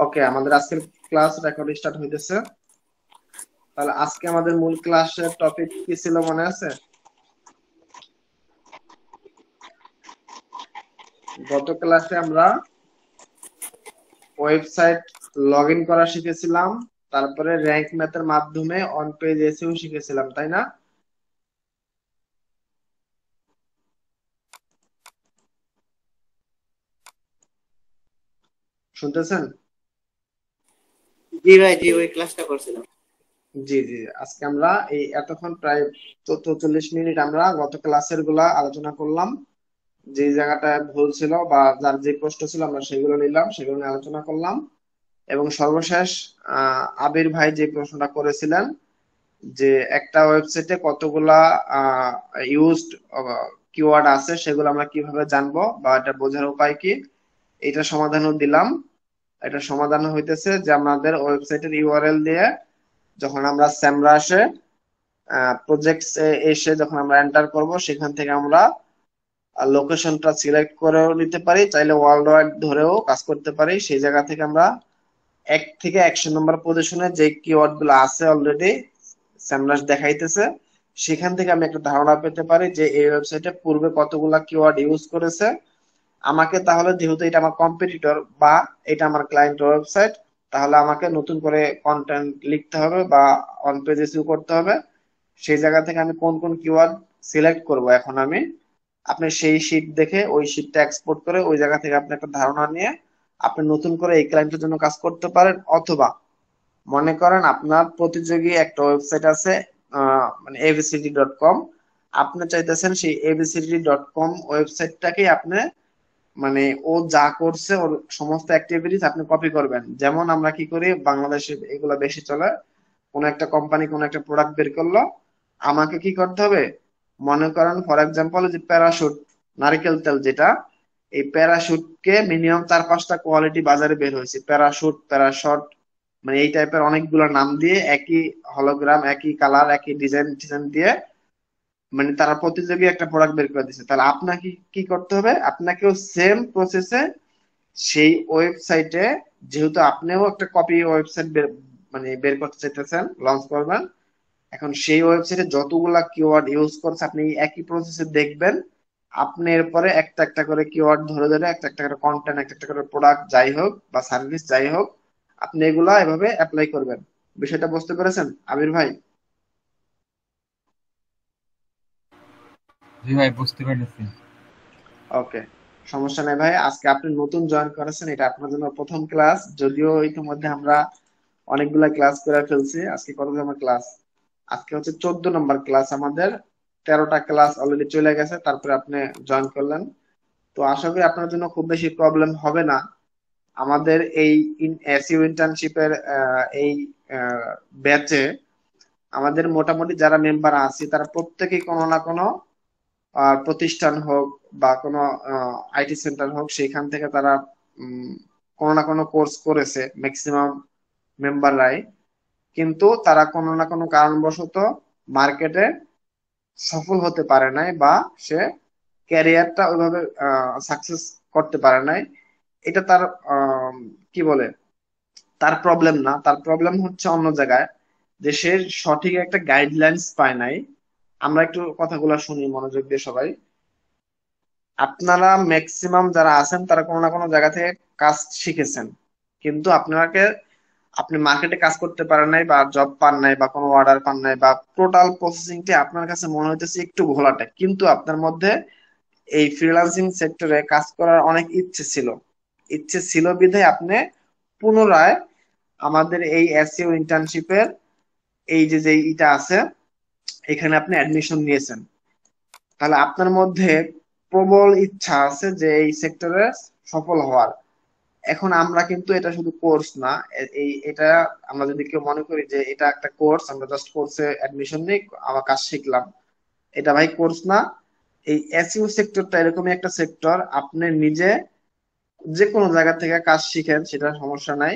ওকে, আমাদের আজকের class record start হইতেছে। তাহলে আজকে আমাদের মূল ক্লাসের টপিক কি ছিল মনে আছে? গত ক্লাসে আমরা ওয়েবসাইট লগ ইন করা শিখেছিলাম, তারপরে র্যাঙ্ক ম্যাথের মাধ্যমে অন পেজ এসিও শিখেছিলাম, তাই না? শুনতেছেন? জি ভাই, জি ওই ক্লাসটা করছিলাম। জি জি, আজকে আমরা এই এতক্ষণ প্রায় 44 মিনিট আমরা গত ক্লাসের গুলা আলোচনা করলাম। যে জায়গাটা ভুল ছিল বা যার যে প্রশ্ন ছিল আমরা সেগুলো নিলাম, সেগুলো নিয়ে আলোচনা করলাম। এবং সর্বশেষ আবির ভাই যে প্রশ্নটা করেছিলেন যে একটা ওয়েবসাইটে কতগুলা ইউজড কিওয়ার্ড আছে সেগুলো আমরা কিভাবে জানবো বা এটা বোঝার উপায় কি, এটা সমাধানও দিলাম। এটা সমাধান হইতেছে যে আমাদের ওয়েবসাইটের ইউআরএল দিয়ে যখন আমরা স্যামরাসে প্রজেক্টস এসে যখন আমরা এন্টার করব, সেখান থেকে আমরা লোকেশনটা সিলেক্ট করেও নিতে পারি, চাইলে ওয়ার্ল্ড ওয়াইড ধরেও কাজ করতে পারি। সেই জায়গা থেকে আমরা 1 থেকে 100 নম্বর পজিশনে যে কিওয়ার্ড গুলো আছে অলরেডি স্যামরাস দেখাইতেছে, সেখান থেকে আমি একটা ধারণা পেতে পারি যে এই ওয়েবসাইটে পূর্বে কতগুলা কিওয়ার্ড ইউজ করেছে আমাকে। তাহলে যেহেতু এটা আমার কম্পিটিটর বা এটা আমার ক্লায়েন্ট ওয়েবসাইট, তাহলে আমাকে নতুন করে কন্টেন্ট লিখতে হবে বা অন পেজ এসইও করতে হবে। সেই জায়গা থেকে আমি কোন কোন কিওয়ার্ড সিলেক্ট করব, এখন আমি আপনি সেই শীট দেখে ওই শীটটা এক্সপোর্ট করে ওই জায়গা থেকে আপনি একটা ধারণা নিয়ে আপনি নতুন করে এই ক্লায়েন্টের জন্য কাজ করতে পারেন। অথবা মনে করেন আপনার প্রতিযোগী একটা ওয়েবসাইট আছে, মানে abcd.com, আপনি চাইতেছেন সেই abcd.com ওয়েবসাইটটাকে আপনি মানে ও যা করছে ওর সমস্ত অ্যাক্টিভিটিস আপনি কপি করবেন। যেমন আমরা কি করি বাংলাদেশে এগুলো বেশি চলে, কোন একটা কোম্পানি কোন একটা প্রোডাক্ট বের করলো, আমাকে কি করতে হবে, মনে করেন ফর এক্সাম্পল যে প্যারাশুট, নারকেল তেল যেটা, এই প্যারাশুটকে মিনিমাম 4-5টা কোয়ালিটি বাজারে বের হয়েছে, প্যারাশুট, প্যারাশট, মানে এই টাইপের অনেকগুলো নাম দিয়ে একই হলোগ্রাম, একই কালার, একই ডিজাইন ডিজাইন দিয়ে মানে তারা প্রতিযোগী একটা প্রোডাক্ট বের করে দিচ্ছে। তাহলে আপনাকে কি করতে হবে, আপনাকেও সেম প্রসেসে সেই ওয়েবসাইটে, যেহেতু আপনিও একটা কপি ওয়েবসাইট মানে বের করতে চাইতেছেন, লঞ্চ করবেন, এখন সেই ওয়েবসাইটে যতগুলা কিওয়ার্ড ইউজ করছে আপনি এই একই প্রসেসে দেখবেন। আপনি এরপরে একটা একটা করে কিওয়ার্ড ধরে ধরে একটা একটা করে কন্টেন্ট, একটা একটা করে প্রোডাক্ট যাই হোক বা সার্ভিস যাই হোক, আপনি এগুলা এভাবে অ্যাপ্লাই করবেন। বিষয়টা বুঝতে পেরেছেন আবির ভাই? জি ভাই, বুঝতে পেরেছি। ওকে, সমস্যা নেই ভাই। আজকে আপনি নতুন জয়েন করেছেন, এটা আপনার জন্য প্রথম ক্লাস, যদিও ইতিমধ্যে আমরা অনেকগুলা ক্লাস করে ফেলছি। আজকে কত নম্বর ক্লাস? আজকে হচ্ছে 14 নম্বর ক্লাস আমাদের। 13টা ক্লাস অলরেডি চলে গেছে, তারপরে আপনি জয়েন করলেন। তো আশা করি আপনার জন্য খুব বেশি প্রবলেম হবে না। আমাদের এই এসইও ইন্টার্নশিপের এই ব্যাচে আমাদের মোটামুটি যারা মেম্বার আছি তারা প্রত্যেকেই কোনো না কোনো প্রতিষ্ঠান হোক বা কোনো আইটি সেন্টার হোক, সেখান থেকে তারা উম, কোনো না কোনো কোর্স করেছে ম্যাক্সিমাম মেম্বাররাই। কিন্তু তারা কোনো না কোনো কারণবশত মার্কেটে সফল হতে পারে নাই বা সে ক্যারিয়ারটা ওইভাবে সাকসেস করতে পারে নাই। এটা তার কি বলে, তার প্রবলেম না, তার প্রবলেম হচ্ছে অন্য জায়গায়, যে সে সঠিক একটা গাইডলাইন্স পায় নাই। আমরা একটু কথাগুলো শুনি মনোযোগ দিয়ে সবাই। আপনারা ম্যাক্সিমাম যারা আছেন তারা কোনো না কোনো জায়গা থেকে কাজ শিখেছেন, কিন্তু আপনি মার্কেটে কাজ করতে পারেন নাই বা জব পান নাই বা কোনো অর্ডার পান নাই বা টোটাল প্রসেসিংটি আপনার কাছে মনে হইতেছে একটু ঘোলাটে, কিন্তু আপনার মধ্যে এই ফ্রিল্যান্সিং সেক্টরে কাজ করার অনেক ইচ্ছে ছিল বিধায় আপনি পুনরায় আমাদের এই এসইও ইন্টার্নশিপের এই যে যে ইটা আছে, এখানে আপনি অ্যাডমিশন নিয়েছেন। তাহলে আপনার মধ্যে প্রবল ইচ্ছা আছে যে এই সেক্টরে সফল হওয়ার। এখন আমরা কিন্তু এটা শুধু কোর্স না, এটা আমরা যদি কেউ মনে করি যে এটা একটা কোর্স, আমরা জাস্ট কোর্সে অ্যাডমিশন নিই আবার কাজ শিখলাম, এটা ভাই কোর্স না। এই এসইও সেক্টরটা এরকমই একটা সেক্টর, আপনি নিজে যে কোনো জায়গা থেকে কাজ শিখেন সেটা সমস্যা নাই।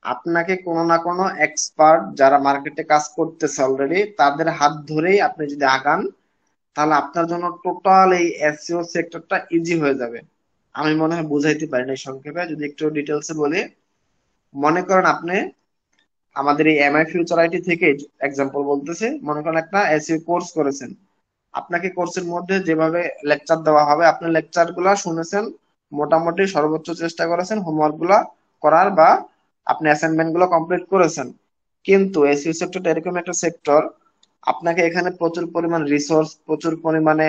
আপনাকে কোনো না কোনো এক্সপার্ট যারা মার্কেটে কাজ করতেছে অলরেডি তাদের হাত ধরেই আপনি যদি আগান, তাহলে আপনার জন্য টোটাল এই এসইও সেক্টরটা ইজি হয়ে যাবে। আমি মনে হয় বুঝাইতে পারি না সংক্ষেপে, যদি একটু ডিটেলসে বলি। মনে করেন আপনি আমাদের এই এমআই ফিউচার আইটি থেকে এক্সাম্পল বলতেছে, মনে করেন একটা এসইও কোর্স করেছেন, আপনাকে কোর্সের মধ্যে যেভাবে লেকচার দেওয়া হবে আপনি লেকচার গুলা শুনেছেন, মোটামুটি সর্বোচ্চ চেষ্টা করেছেন হোমওয়ার্ক গুলা করার, বা আপনি অ্যাসাইনমেন্ট গুলো কমপ্লিট করেছেন। কিন্তু এসইও সেক্টরটা এরকম একটা সেক্টর, আপনাকে এখানে প্রচুর পরিমাণ রিসোর্স, প্রচুর পরিমাণে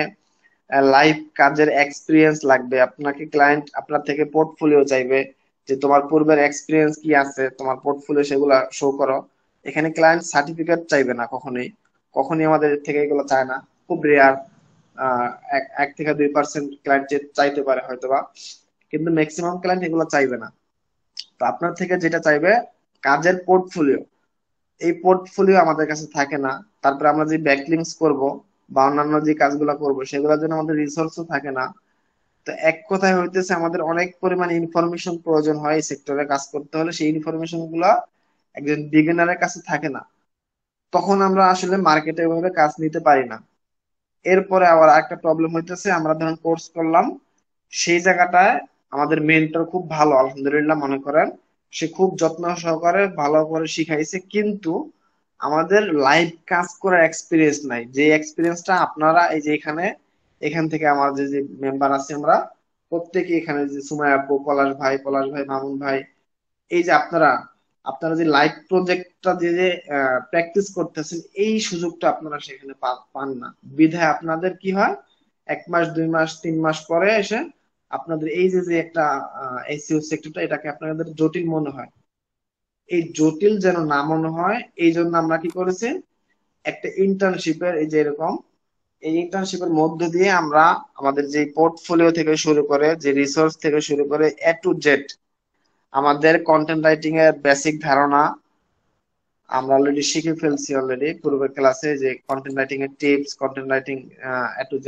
লাইভ কাজের এক্সপিরিয়েন্স লাগবে। আপনাকে ক্লায়েন্ট আপনার থেকে পোর্টফোলিও চাইবে, যে তোমার পূর্বের এক্সপিরিয়েন্স কি আছে, তোমার পোর্টফোলিও সেগুলা শো করো। এখানে ক্লায়েন্ট সার্টিফিকেট চাইবে না কখনোই, কখনোই আমাদের থেকে এগুলো চায় না, খুব রেয়ার। এক থেকে 2% ক্লায়েন্ট চাইতে পারে হয়তোবা, কিন্তু ম্যাক্সিমাম ক্লায়েন্ট এগুলো চাইবে না। তো আপনার থেকে যেটা চাইবে কাজের পোর্টফোলিও। এই পোর্টফোলিও আমাদের কাছে থাকে না। তারপরে আমরা যে ব্যাকলিংস করব বা অন্যান্য যে কাজগুলো করব সেগুলোর জন্য আমাদের রিসোর্সও থাকে না। তো এক কথায় হইতেছে আমাদের অনেক পরিমাণ ইনফরমেশন প্রয়োজন হয় এই সেক্টরে কাজ করতে হলে, সেই ইনফরমেশন গুলা একজন বিগিনারের কাছে থাকে না। তখন আমরা আসলে মার্কেটে ওইভাবে কাজ নিতে পারি না। এরপরে আবার একটা প্রবলেম হইতেছে, আমরা ধরেন কোর্স করলাম, সেই জায়গাটায় আমাদের মেন্টর খুব ভালো আলহামদুলিল্লাহ মনে করেন, সে খুব যত্ন সহকারে ভালো করে শিখাইছে, কিন্তু আমাদের লাইভ কাজ করার এক্সপিরিয়েন্স নাই। যে এক্সপিরিয়েন্সটা আপনারা এই যে এখানে, এখান থেকে আমার যে যে মেম্বার আছে আমরা প্রত্যেকে, এখানে যে সুমাইয়া আপু, পলাশ ভাই, মামুন ভাই, এই যে আপনারা আপনারা যে লাইভ প্রজেক্টটা যে যে প্র্যাকটিস করতেছেন, এই সুযোগটা আপনারা সেখানে পান না। বিধায় আপনাদের কি হয়, 1 মাস 2 মাস 3 মাস পরে এসে আপনাদের এই যে যে একটা এসইও সেক্টরটা, এটাকে আপনাদের জটিল মনে হয়। এই জটিল যেন না মনে হয় এই জন্য আমরা কি করেছি, একটা ইন্টার্নশিপের এই যে এরকম, এই ইন্টার্নশিপের মধ্য দিয়ে আমরা আমাদের যে পোর্টফোলিও থেকে শুরু করে, যে রিসোর্স থেকে শুরু করে A to Z, আমাদের কন্টেন্ট রাইটিং এর বেসিক ধারণা আমরা অলরেডি শিখে ফেলছি অলরেডি পূর্বের ক্লাসে, যে কন্টেন্ট রাইটিং এর tips, content writing A to Z,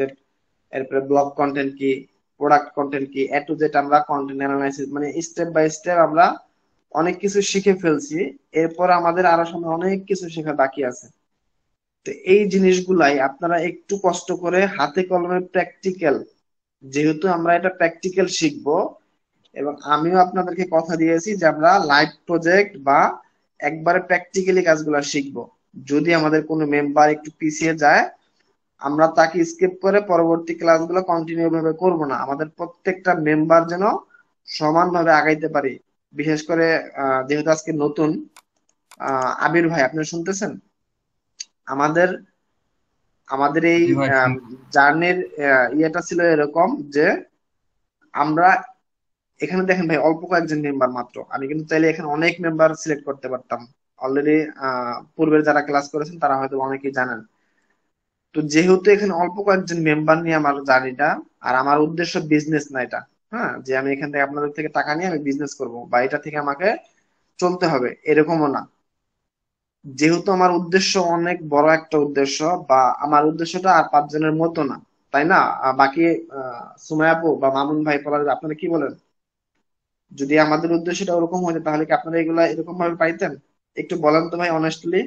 এরপরে ব্লগ কন্টেন্ট কি, প্রোডাক্ট কন্টেন্ট কি, A to Z আমরা কন্টেন্ট অ্যানালাইসিস, মানে স্টেপ বাই স্টেপ আমরা অনেক কিছু শিখে ফেলছি। এরপর আমাদের আরো সামনে অনেক কিছু শেখা বাকি আছে। তো এই জিনিসগুলাই আপনারা একটু কষ্ট করে হাতে কলমে প্র্যাকটিক্যাল, যেহেতু আমরা এটা প্র্যাকটিক্যাল শিখবো, এবং আমিও আপনাদেরকে কথা দিয়েছি যে আমরা লাইভ প্রজেক্ট বা একবারে প্র্যাকটিক্যালি কাজগুলো শিখবো। যদি আমাদের কোনো মেম্বার একটু পিছিয়ে যায়, আমরা তাকে স্কিপ করে পরবর্তী ক্লাসগুলো কন্টিনিউ ভাবে করব না। আমাদের প্রত্যেকটা মেম্বার যেন সমানভাবে আগাইতে পারি। বিশেষ করে যেহেতু আজকে নতুন, আবির ভাই আপনি শুনতেছেন, আমাদের আমাদের এই জি ভাই শুন। জার্নির ইয়েটা ছিল এরকম যে আমরা এখানে দেখেন ভাই অল্প কয়েকজন মেম্বার মাত্র, আমি কিন্তু চাইলে এখানে অনেক মেম্বার সিলেক্ট করতে পারতাম। অলরেডি পূর্বের যারা ক্লাস করেছেন তারা হয়তো অনেকেই জানেন। তো যেহেতু এখানে অল্প কয়েকজন মেম্বার নিয়ে আমার জার্নিটা, আর আমার উদ্দেশ্য বিজনেস না এটা, হ্যাঁ, যে আমি এখান থেকে আপনাদের থেকে টাকা নিয়ে আমি বিজনেস করব বা এটা থেকে আমাকে চলতে হবে এরকমও না। যেহেতু আমার উদ্দেশ্য অনেক বড় একটা উদ্দেশ্য, বা আমার উদ্দেশ্যটা আর 5 জনের মতো না, তাই না? বাকি সুমাইয়া আপু বা মামুন ভাই, পলাশ ভাই, আপনারা কি বলেন? যদি আমাদের উদ্দেশ্যটা ওরকম হতো তাহলে কি আপনারা এগুলা এরকম ভাবে পাইতেন? একটু বলেন তো ভাই অনেস্টলি।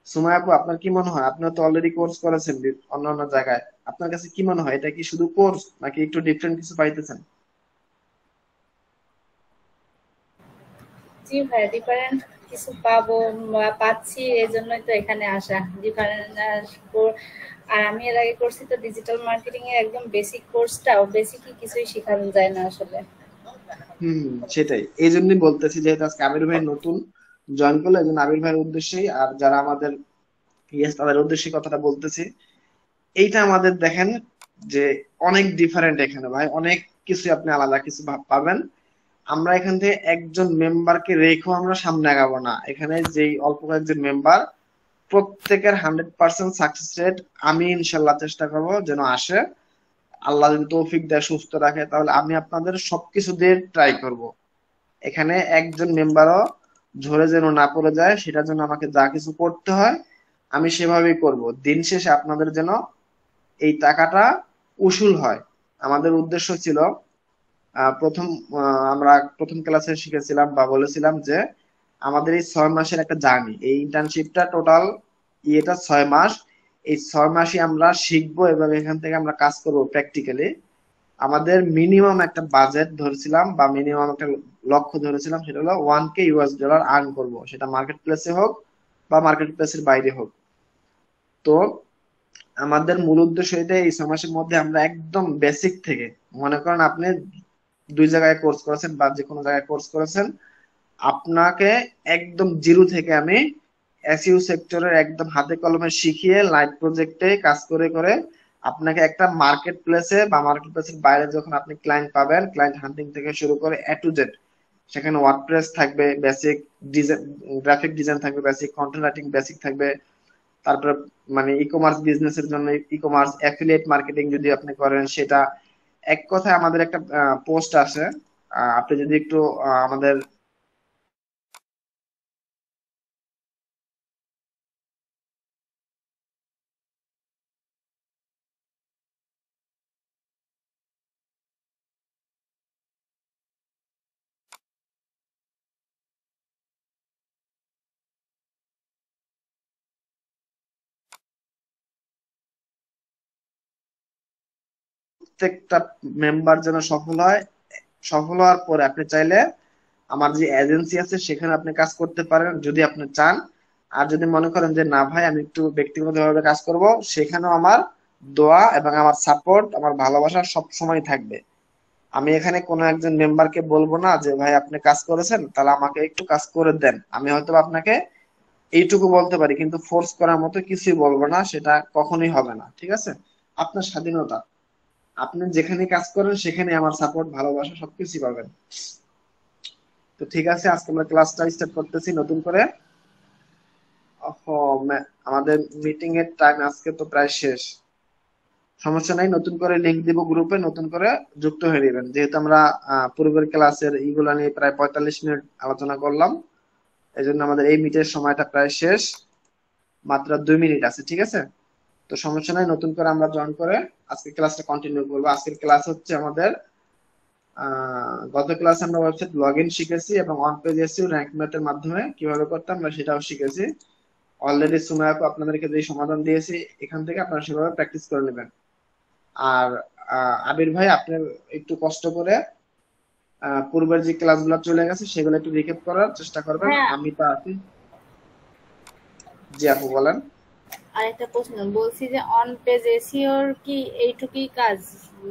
সুমাইয়া আপু, আপনার কি মনে হয়? আপনি তো অলরেডি কোর্স করেছেন অন্যান্য জায়গায়, আপনার কাছে কি মনে হয় এটা কি শুধু কোর্স নাকি একটু ডিফারেন্ট কিছু পাইতেছেন? জি ভাইয়া, ডিফারেন্ট কিছু পাবো বা পাচ্ছি, এই জন্যই তো এখানে আসা। ডিফারেন্ট আর আমি এর আগে করছি তো ডিজিটাল মার্কেটিং এর একদম বেসিক কোর্সটাও, বেসিকই কিছুই শেখানো যায় না আসলে। হম, সেটাই, এই জন্যই বলতেছি, যেহেতু আজকে আবির ভাই নতুন জয়েন করলো, এই জন্য আবির ভাইয়ের উদ্দেশ্যেই আর যারা আমাদের ইয়েস তাদের উদ্দেশ্যে কথাটা বলতেছি। এইটা আমাদের দেখেন যে অনেক ডিফারেন্ট এখানে ভাই, অনেক কিছু আপনি আলাদা কিছু পাবেন। আমরা এখান থেকে একজন মেম্বারকে রেখেও আমরা সামনে আগাবো না। এখানে যেই অল্প কয়েকজন মেম্বার, প্রত্যেকের 100% সাকসেস রেট আমি ইনশাল্লাহ চেষ্টা করবো যেন আসে। আল্লাহ যদি তৌফিক দেয়, সুস্থ রাখে, তাহলে আমি আপনাদের সবকিছু দিয়ে ট্রাই করব। এখানে একজন মেম্বারও ঝরে যেন না পড়ে যায়, সেটার জন্য আমাকে যা কিছু করতে হয় আমি সেভাবেই করব। দিন শেষে আপনাদের যেন এই টাকাটা উসুল হয়। আমাদের উদ্দেশ্য ছিল প্রথম, আমরা প্রথম ক্লাসে শিখেছিলাম বা বলেছিলাম যে আমাদের এই 6 মাসের একটা জার্নি, এই ইন্টার্নশিপটা টোটাল ইয়েটা 6 মাস। এই 6 মাসই আমরা শিখবো এবং এখান থেকে আমরা কাজ করবো প্র্যাকটিক্যালি। আমাদের মিনিমাম একটা বাজেট ধরেছিলাম বা মিনিমাম একটা লক্ষ্য ধরেছিলাম, সেটা হলো 1K US ডলার আর্ন করব, সেটা মার্কেট প্লেসে হোক বা মার্কেট প্লেসের বাইরে হোক। তো আমাদের মূল উদ্দেশ্য এটা, এই 6 মাসের মধ্যে আমরা একদম বেসিক থেকে, মনে করেন আপনি 2 জায়গায় কোর্স করেছেন বা যে কোনো জায়গায় কোর্স করেছেন, আপনাকে একদম জিরো থেকে আমি এসইউ সেক্টরের একদম হাতে কলমে শিখিয়ে লাইভ প্রজেক্টে কাজ করে করে আপনাকে একটা মার্কেট প্লেসে বা মার্কেট প্লেসের বাইরে যখন আপনি ক্লায়েন্ট পাবেন, ক্লায়েন্ট হান্টিং থেকে শুরু করে A to Z, সেখানে ওয়ার্ডপ্রেস থাকবে, বেসিক ডিজাইন, গ্রাফিক ডিজাইন থাকবে, বেসিক কন্টেন্ট রাইটিং বেসিক থাকবে, তারপরে মানে ই কমার্স বিজনেসের জন্য ই কমার্স অ্যাফিলিয়েট মার্কেটিং যদি আপনি করেন সেটা। এক কথায় আমাদের একটা পোস্ট আসে, আপনি যদি একটু আমাদের প্রত্যেকটা মেম্বার যেন সফল হয়, সফল হওয়ার পরে আপনি চাইলে আমার যে এজেন্সি আছে সেখানে আপনি কাজ করতে পারেন যদি আপনি চান। আর যদি মনে করেন যে না ভাই আমি একটু ব্যক্তিগতভাবে কাজ করব, সেখানেও আমার দোয়া এবং আমার সাপোর্ট, আমার ভালোবাসা সব সময় থাকবে। আমি এখানে কোনো একজন মেম্বারকে বলবো না যে ভাই আপনি কাজ করেছেন তাহলে আমাকে একটু কাজ করে দেন, আমি হয়তো আপনাকে এইটুকু বলতে পারি, কিন্তু ফোর্স করার মতো কিছুই বলবো না, সেটা কখনোই হবে না, ঠিক আছে? আপনার স্বাধীনতা, আপনি যেখানে কাজ করেন সেখানে আমার সাপোর্ট ভালোবাসা সবকিছু পাবেন। তো ঠিক আছে, আজকে আমরা ক্লাসটা স্টার্ট করতেছি নতুন করে। আমাদের মিটিং এর টাইম আজকে তো প্রায় শেষ। সমস্যা নাই, নতুন করে লিংক দিব গ্রুপে, নতুন করে যুক্ত হয়ে নেবেন। যেহেতু আমরা পূর্বের ক্লাসের এইগুলা নিয়ে প্রায় 45 মিনিট আলোচনা করলাম, এই জন্য আমাদের এই মিটের সময়টা প্রায় শেষ, মাত্র 2 মিনিট আছে, ঠিক আছে? তো সমস্যা নাই, নতুন করে আমরা জয়েন করে আজকে ক্লাসটা কন্টিনিউ করবো। আজকের ক্লাস হচ্ছে আমাদের গত ক্লাসে আমরা ওয়েবসাইট লগ ইন শিখেছি এবং অন পেজ এসইও র্যাঙ্ক ম্যাথের মাধ্যমে কিভাবে করতাম আমরা সেটাও শিখেছি। অলরেডি সুমাইয়া আপু আপনাদেরকে যে সমাধান দিয়েছি, এখান থেকে আপনারা সেভাবে প্র্যাকটিস করে নেবেন। আর আবির ভাই আপনার একটু কষ্ট করে পূর্বের যে ক্লাসগুলো চলে গেছে সেগুলো একটু রিক্যাপ করার চেষ্টা করবেন, হ্যাঁ, আমি তো আছি। জি আপু বলেন। আরেকটা প্রশ্ন বলছি যে অন পেজ এসিওর কি এইটুকুই কাজ,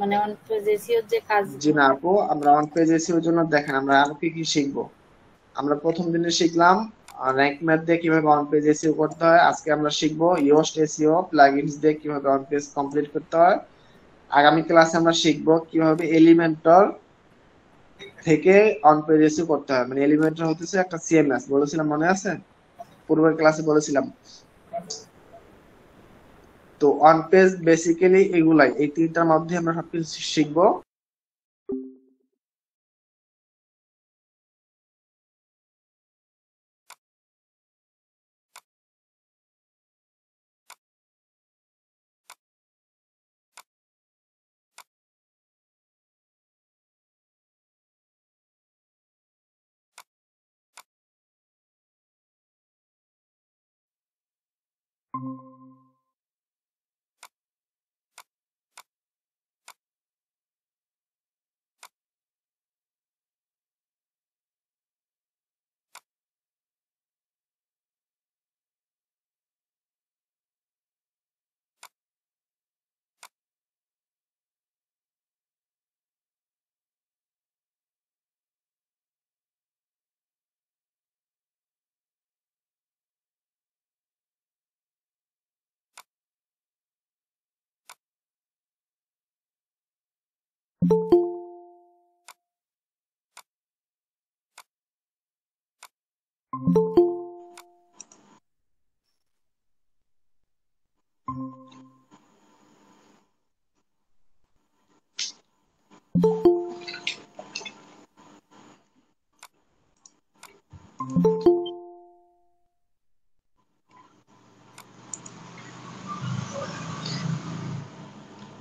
মানে অন পেজ এসিওর যে জি কাজগুলো? না আপু, আমরা অন পেজ এসইও জন্য দেখেন আমরা আরো কি কি শিখবো। আমরা প্রথম দিনে শিখলাম র্যাঙ্ক ম্যাথ দিয়ে কিভাবে অন পেজ এসইও করতে হয়। আজকে আমরা শিখবো ইয়োস্ট এসইও প্লাগইনস দিয়ে কিভাবে অন পেজ কমপ্লিট করতে হয়। আগামী ক্লাসে আমরা শিখবো কিভাবে এলিমেন্টর থেকে অন পেজ এসইও করতে হয়। মানে এলিমেন্টর হতেছে একটা সিএমএস, বলেছিলাম মনে আছে? পূর্বের ক্লাসে বলেছিলাম। তো অন পেজ বেসিক্যালি এগুলাই, এই তিনটার মধ্যে আমরা সবকিছু শিখবো।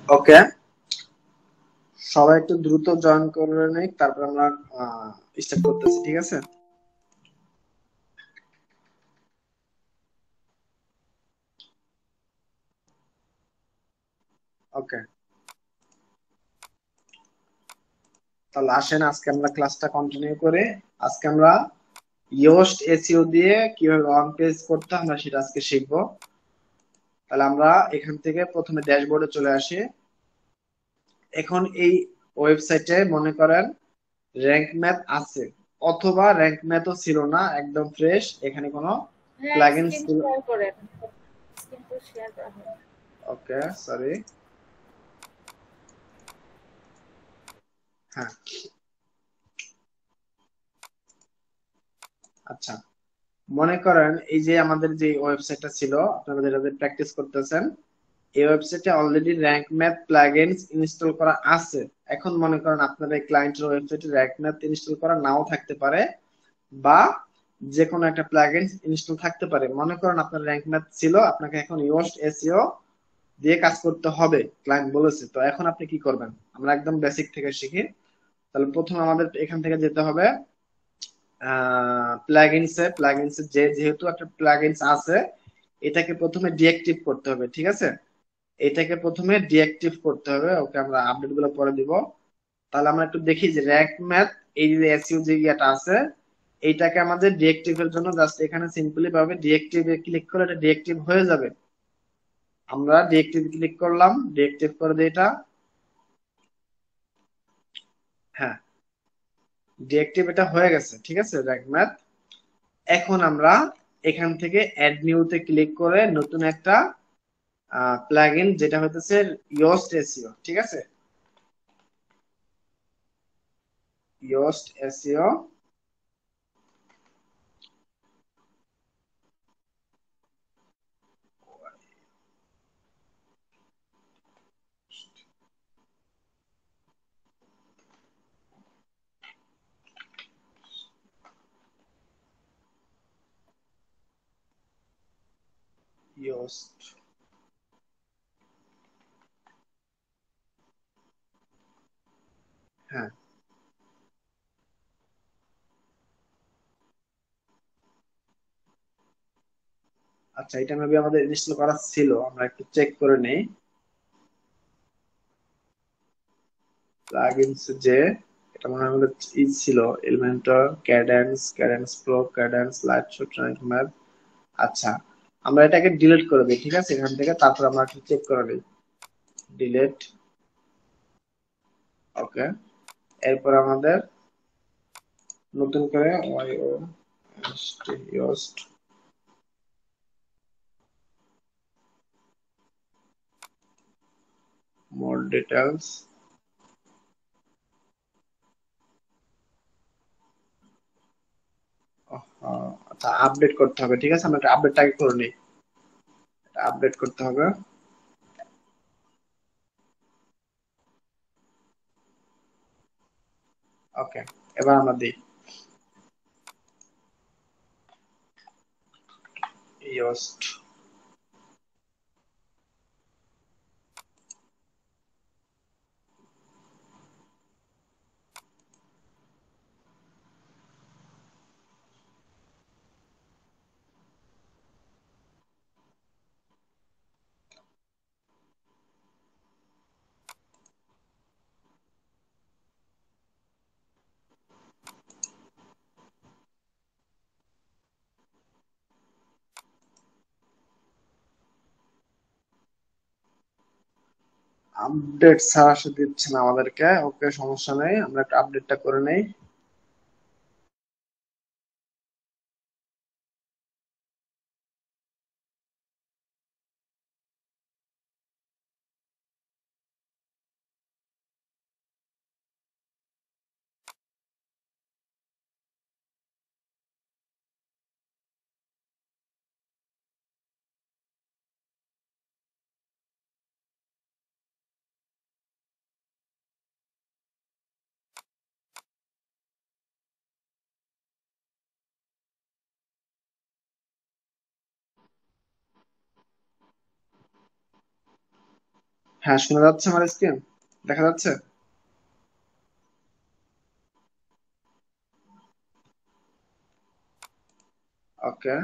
ওকে, সবাই একটু দ্রুত জয়েন করে নেই, তারপর আমরা স্টার্ট করতেছি, ঠিক আছে? ওকে, তাহলে আসেন আজকে আমরা ক্লাসটা কন্টিনিউ করে আজকে আমরা ইয়োস্ট এসইও দিয়ে কিভাবে অন পেজ করতে হয় আমরা সেটা আজকে শিখবো। তাহলে আমরা এখান থেকে প্রথমে ড্যাশবোর্ডে চলে আসি। এখন এই ওয়েবসাইটে মনে করেন র্যাঙ্ক ম্যাথ আছে অথবা র্যাঙ্ক ম্যাথও ছিল না, একদম ফ্রেশ, এখানে কোনো হ্যাঁ, প্লাগইনস স্ক্রিন ছিল। শেয়ার করেন। স্ক্রিন তো শেয়ার করা হয়। ওকে, সরি। হ্যাঁ, আচ্ছা, মনে করেন এই যে আমাদের যে ওয়েবসাইটটা ছিল আপনারা যেটা প্র্যাকটিস করতেছেন, এই ওয়েবসাইটে already rank math plugins install করা আছে। এখন মনে করেন আপনার এই ক্লায়েন্টের ওয়েবসাইটে র্যাঙ্ক ম্যাথ ইনস্টল করা নাও থাকতে পারে, বা যে কোনো একটা প্লাগইন ইনস্টল থাকতে পারে। মনে করেন আপনার র্যাঙ্ক ম্যাথ ছিল, আপনাকে এখন ইয়োস্ট এসইও দিয়ে কাজ করতে হবে, ক্লায়েন্ট বলেছে। তো এখন আপনি কি করবেন, আমরা একদম বেসিক থেকে শিখি। তাহলে প্রথমে আমাদের এখান থেকে যেতে হবে প্লাগইনসে যেহেতু একটা প্লাগইনস আছে, এটাকে প্রথমে ডিঅ্যাক্টিভ করতে হবে, ঠিক আছে? এটাকে প্রথমে ডিঅ্যাক্টিভ করতে হবে। ওকে, আমরা আপডেট গুলো পরে দিব। তাহলে আমরা একটু দেখি যে র্যাঙ্ক ম্যাথ এই যে এসইও যে ইয়েটা আছে, এইটাকে আমাদের ডিঅ্যাক্টিভের জন্য জাস্ট এখানে সিম্পলি ভাবে ডিঅ্যাক্টিভে ক্লিক করে এটা ডিঅ্যাক্টিভ হয়ে যাবে। আমরা ডিঅ্যাক্টিভ ক্লিক করলাম, ডিঅ্যাক্টিভ করে দিই এটা। হ্যাঁ, ডিঅ্যাক্টিভ এটা হয়ে গেছে, ঠিক আছে র্যাঙ্ক ম্যাথ। এখন আমরা এখান থেকে অ্যাড নিউতে ক্লিক করে নতুন একটা প্লাগইন যেটা হতেছে ইয়োস্ট এসইও, ঠিক আছে? Yoast SEO. ইয়োস্ট, হ্যাঁ, আচ্ছা, এটা মেবি আমাদের ইনস্টল করা ছিল, আমরা একটু চেক করে নেই। প্লাগইনস যে এটা মনে হয় আমাদের ই ছিল, Elementor, Cadence pro, Cadence light show, track map. আচ্ছা, আমরা এটাকে ডিলিট করে দিই, ঠিক আছে এখান থেকে, তারপর আমরা একটু চেক করে নিই। ডিলিট। ওকে, এরপর আমাদের নতুন করে ইয়োস্ট মোর ডিটেলস। আচ্ছা, আপডেট করতে হবে, ঠিক আছে আমরা একটা আপডেটটাকে করে নিই। আপডেট করতে হবে। ওকে, এবার আমরা দিই ইয়োস্ট। আপডেট ছাড়া সে দিচ্ছে না আমাদেরকে। ওকে, সমস্যা নেই, আমরা একটা আপডেটটা করে নেই। হ্যাঁ, শোনা যাচ্ছে, আমার স্ক্রিন দেখা যাচ্ছে। ওকে,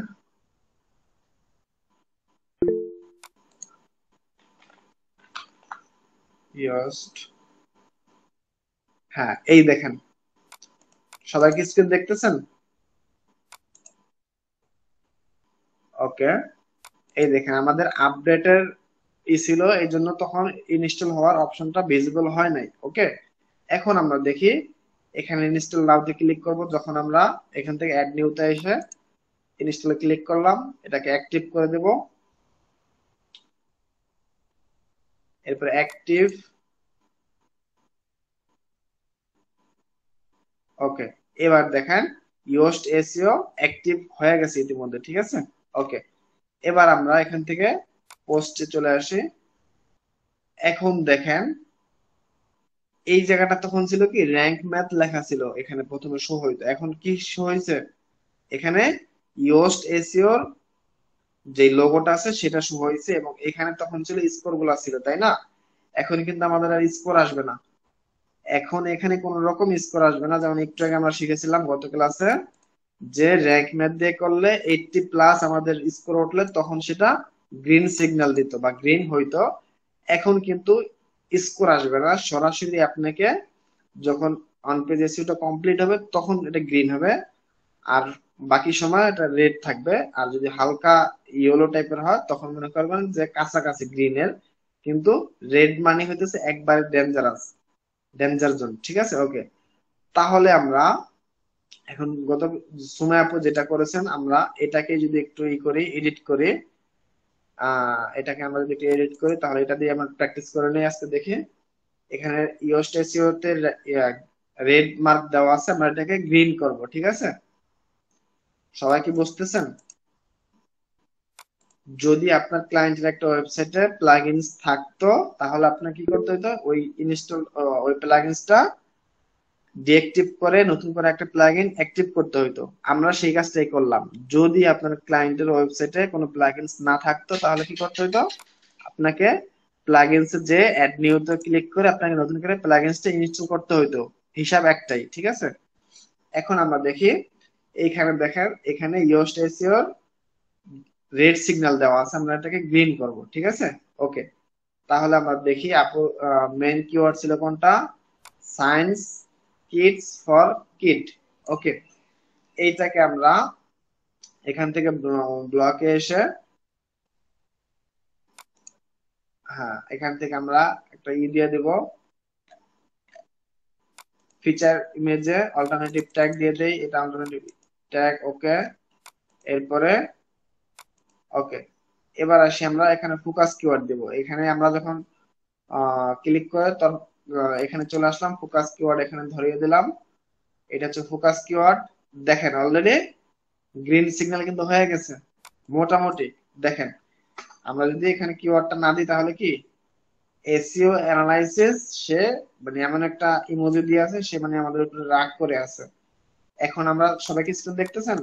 ইয়োস্ট, হ্যাঁ, এই দেখেন, সবাই কি স্ক্রিন দেখতেছেন? ওকে, এই দেখেন আমাদের আপডেটের ছিল, এই জন্য তখন ইনস্টল হওয়ার অপশনটা ভিজিবল হয় নাই। ওকে, এখন আমরা দেখি এখানে ইনস্টল নাওতে ক্লিক করব। যখন আমরা এখান থেকে অ্যাড নিউতে এসে ইনস্টলে ক্লিক করলাম, এটাকে অ্যাক্টিভ করে দেব। এরপর অ্যাক্টিভ, ওকে, এবার দেখেন ইয়োস্ট এসইও অ্যাক্টিভ হয়ে গেছে ইতিমধ্যে, ঠিক আছে। ওকে, এবার আমরা এখান থেকে পোস্টে চলে আসি। এখন দেখেন এই জায়গাটা তখন ছিল কি র্যাঙ্ক ম্যাথ লেখা ছিল, এখানে প্রথমে শো হইতো, এখন কি শো হয়েছে এখানে ইয়োস্ট এসইওর যে লোগোটা আছে সেটা শো হয়েছে, এবং এখানে তখন ছিল স্কোর গুলা ছিল, তাই না? এখন কিন্তু আমাদের আর স্কোর আসবে না, এখন এখানে কোন রকম স্কোর আসবে না। যেমন একটু আগে আমরা শিখেছিলাম গত ক্লাসে যে র্যাঙ্ক ম্যাথ দিয়ে করলে 80+ আমাদের স্কোর উঠলে তখন সেটা গ্রিন সিগন্যাল দিত বা গ্রিন হইতো। এখন কিন্তু স্কোর আসবে না, সরাসরি আপনাকে যখন অন পেজ এসইওটা কমপ্লিট হবে তখন এটা গ্রিন হবে, আর বাকি সময় এটা রেড থাকবে। আর যদি হালকা ইয়েলো টাইপের হয় তখন মনে করবেন যে কাছাকাছি গ্রিনের, কিন্তু রেড মানে হইতেছে একবারে ডেঞ্জারাস, ডেঞ্জার জোন, ঠিক আছে। ওকে, তাহলে আমরা এখন গত সুমাই আপু যেটা করেছেন, আমরা এটাকে যদি একটু ই করি, এডিট করি, এটাকে আমরা যদি এডিট করি তাহলে এটা দিয়ে আমরা প্র্যাকটিস করে নিই আজকে। দেখি এখানে ইয়োস্ট এসইও তে রেড মার্ক দেওয়া আছে, আমরা এটাকে গ্রিন করব, ঠিক আছে। সবাই কি বুঝতেছেন? যদি আপনার ক্লায়েন্টের একটা ওয়েবসাইটে প্লাগইনস থাকতো তাহলে আপনার কি করতে হতো, ওই ইনস্টল ওই প্লাগইনসটা ডিএক্টিভ করে নতুন করে একটা প্লাগইন অ্যাক্টিভ করতে হতো। আমরা সেই কাজটাই করলাম। যদি আপনার ক্লায়েন্টের ওয়েবসাইটে কোনো প্লাগইনস না থাকতো তাহলে কি করতে হতো, আপনাকে প্লাগইনস এ যে অ্যাড নিউতে ক্লিক করে আপনাকে নতুন করে প্লাগইনসটা ইনস্টল করতে হতো। হিসাব একটাই, ঠিক আছে। এখন আমরা দেখি এইখানে দেখেন, এখানে ইয়োস্ট এসইও রেড সিগন্যাল দেওয়া আছে, আমরা এটাকে গ্রিন করব, ঠিক আছে। ওকে, তাহলে আমরা দেখি আপু মেন কিওয়ার্ড ছিল কোনটা, সায়েন্স কিডস ফর কিড। ওকে, এইটাকে আমরা এখান থেকে ব্লকে এসে, হ্যাঁ এখান থেকে আমরা একটা দিয়ে দিব, ফিচার ইমেজে অল্টারনেটিভ ট্যাগ দিয়ে দেই, এটা অল্টারনেটিভ ট্যাগ। ওকে, এরপরে ওকে, এবার আসি আমরা এখানে ফোকাস কিওয়ার্ড দেব। এখানে আমরা যখন ক্লিক করে তখন এখানে চলে আসলাম, ফোকাস কিওয়ার্ড এখানে ধরিয়ে দিলাম। এটা হচ্ছে ফোকাস কিওয়ার্ড। দেখেন অলরেডি গ্রিন সিগন্যাল কিন্তু হয়ে গেছে মোটামুটি। দেখেন আমরা যদি এখানে কিওয়ার্ডটা না দিই তাহলে কি এসইও অ্যানালাইসিস সে মানে এমন একটা ইমোজি দিয়ে আছে, সে মানে আমাদের উপরে রাগ করে আছে। এখন আমরা সবাই কি স্ক্রিন দেখতেছেন?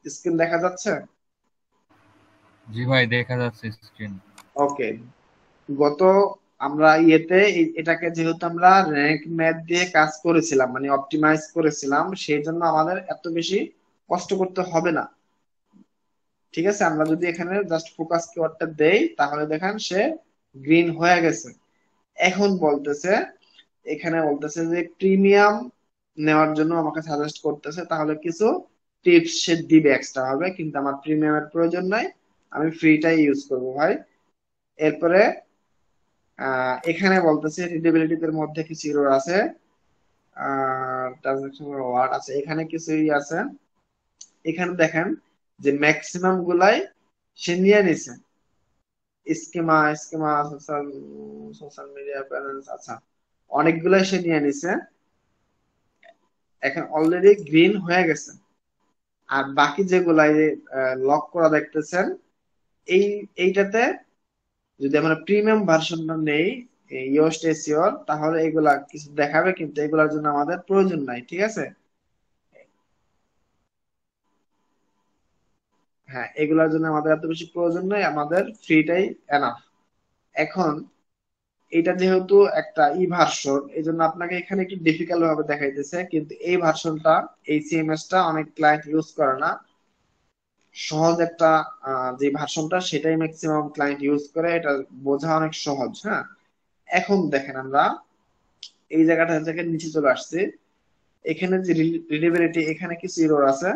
স্ক্রিন দেখা যাচ্ছে? জি ভাই, দেখা যাচ্ছে স্ক্রিন। ওকে, গত আমরা ইয়েতে এটাকে যেহেতু আমরা র্যাঙ্ক ম্যাথ দিয়ে কাজ করেছিলাম মানে অপটিমাইজ করেছিলাম, সেই জন্য আমাদের এত বেশি কষ্ট করতে হবে না, ঠিক আছে। আমরা যদি এখানে জাস্ট ফোকাস কিওয়ার্ডটা দেই তাহলে দেখেন সে গ্রিন হয়ে গেছে। এখন বলতেছে, এখানে বলতেছে যে প্রিমিয়াম নেওয়ার জন্য আমাকে সাজেস্ট করতেছে, তাহলে কিছু টিপস সে দিবে এক্সট্রা ভাবে, কিন্তু আমার প্রিমিয়ামের প্রয়োজন নাই, আমি ফ্রিটাই ইউজ করব ভাই। এরপরে এখানে বলতেছে রিডেবিলিটির মধ্যে কিছু এরর আছে, ট্রানজাকশন ওয়ার্ড আছে, এখানে কিছুই আছে। এখানে দেখেন যে ম্যাক্সিমাম গুলাই সে নিয়ে নিছে, স্কিমা স্কিমা সোশ্যাল সোশ্যাল মিডিয়া ব্যালেন্স, আচ্ছা অনেকগুলাই সে নিয়ে নিছে, এখন অলরেডি গ্রিন হয়ে গেছে। আর বাকি যেগুলাই লক করা দেখতেছেন, এই এইটাতে যদি আমরা প্রিমিয়াম ভার্সনটা নেই ইয়োস্ট এসইওর তাহলে এগুলা কিছু দেখাবে, কিন্তু এগুলার জন্য আমাদের প্রয়োজন নাই, ঠিক আছে। হ্যাঁ, এগুলার জন্য আমাদের এত বেশি প্রয়োজন নাই, আমাদের ফ্রিটাই এনাফ। এখন এটা যেহেতু একটা ই ভার্সন, এই জন্য আপনাকে এখানে একটু ডিফিকাল্ট ভাবে দেখাইতেছে, কিন্তু এই ভার্সনটা এই সিএমএস টা অনেক ক্লায়েন্ট ইউজ করে না। সহজ একটা যে ভার্সনটা সেটাই ম্যাক্সিমাম ক্লায়েন্ট ইউজ করে, এটা বোঝা অনেক সহজ। হ্যাঁ, এখন দেখেন আমরা এই জায়গাটা থেকে নিচে চলে আসছি। এখানে যে রিডেবিলিটি, এখানে কিছু এরর আছে।